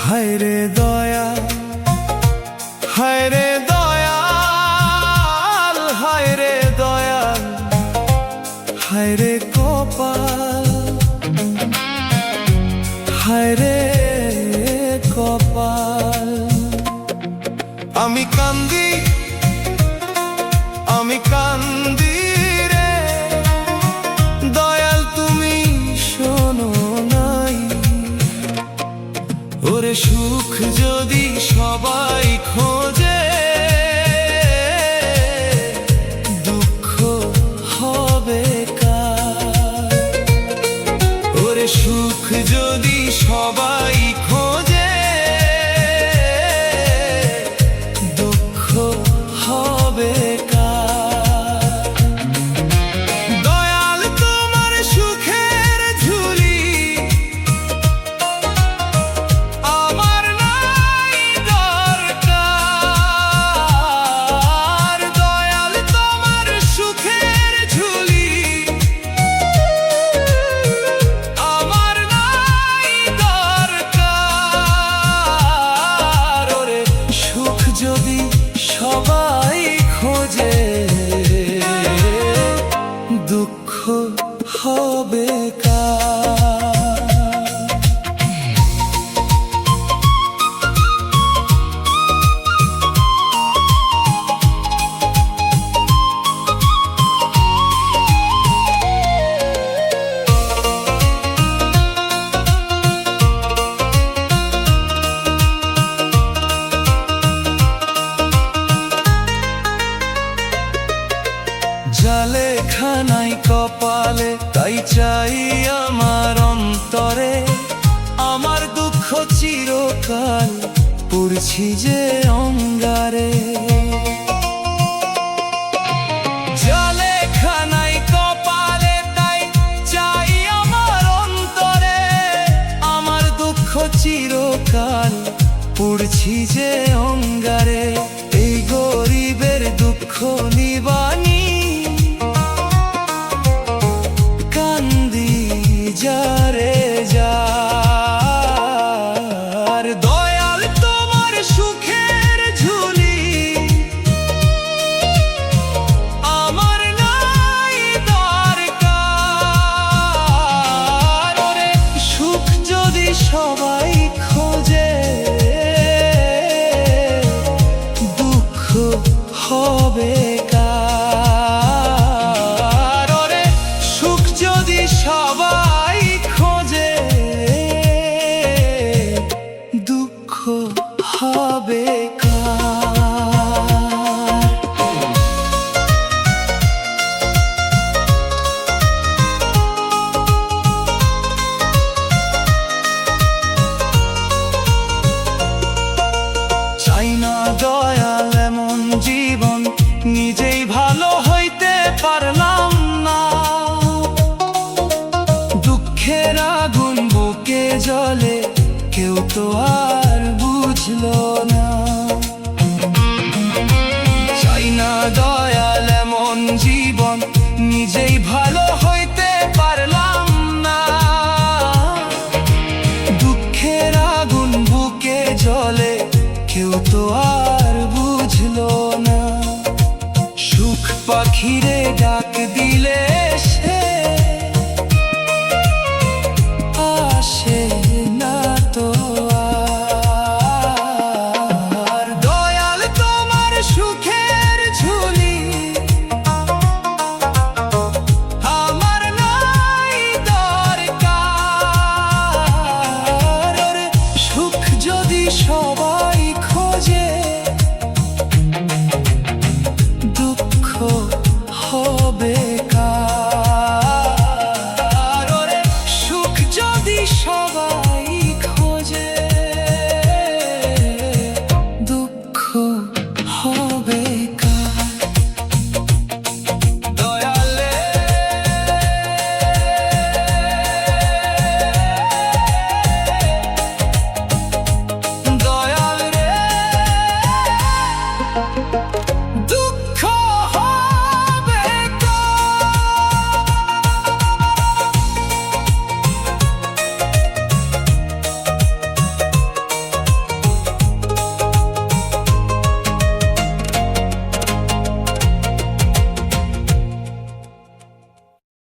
হায় রে দয়া, হায় রে দয়াল, হায় রে দয়াল, হায় রে কপাল, হায় রে কপাল। আমি কান্দি, আমি কান্দি রে দয়াল, তুমি শোনো নাই। ওরে সুখ যদি সবাই খোঁজে, দুঃখ হবে কার? ওরে সুখ যদি সবাই খোঁজে, দুঃখ হবে কার? দয়াল তোমার সুখের ঝুলি আমার নাই দরকার। দয়াল তোমার সুখের ঝুলি আমার নাই দরকার। ওরে সুখ যদি সবাই খোঁজে, দুঃখ হবে কার? জালে খানাই কপালে, তাই চাই আমার অন্তরে। আমার দুঃখ চিরকাল পুড়ছি যে অঙ্গারে। জালে খানাই কপালে, তাই চাই আমার অন্তরে। আমার দুঃখ চিরকাল পুড়ছি যে অঙ্গারে। এই গরিবের দুঃখ নিবানি যারে যার। দয়াল তোমার সুখের ঝুলি আমার নাই দরকার। ওরে সুখ যদি সবাই খোঁজে, দুঃখ হবে কার? ওরে সুখ যদি সবাই খোঁজে, দুঃখ হবে কার? চাই না দয়াল এমন জীবন, নিজেই ভালো হইতে পারলাম না। দুঃখের আগুন বুকে জ্বলে, কেউ তো আর বুঝলো না। চাই না দয়াল এমন জীবন, নিজেই ভালো হইতে পারলাম না। দুঃখের আগুন বুকে জ্বলে, কেউ তো আর বুঝলো না। সুখ পাখিরে ডাক দিলে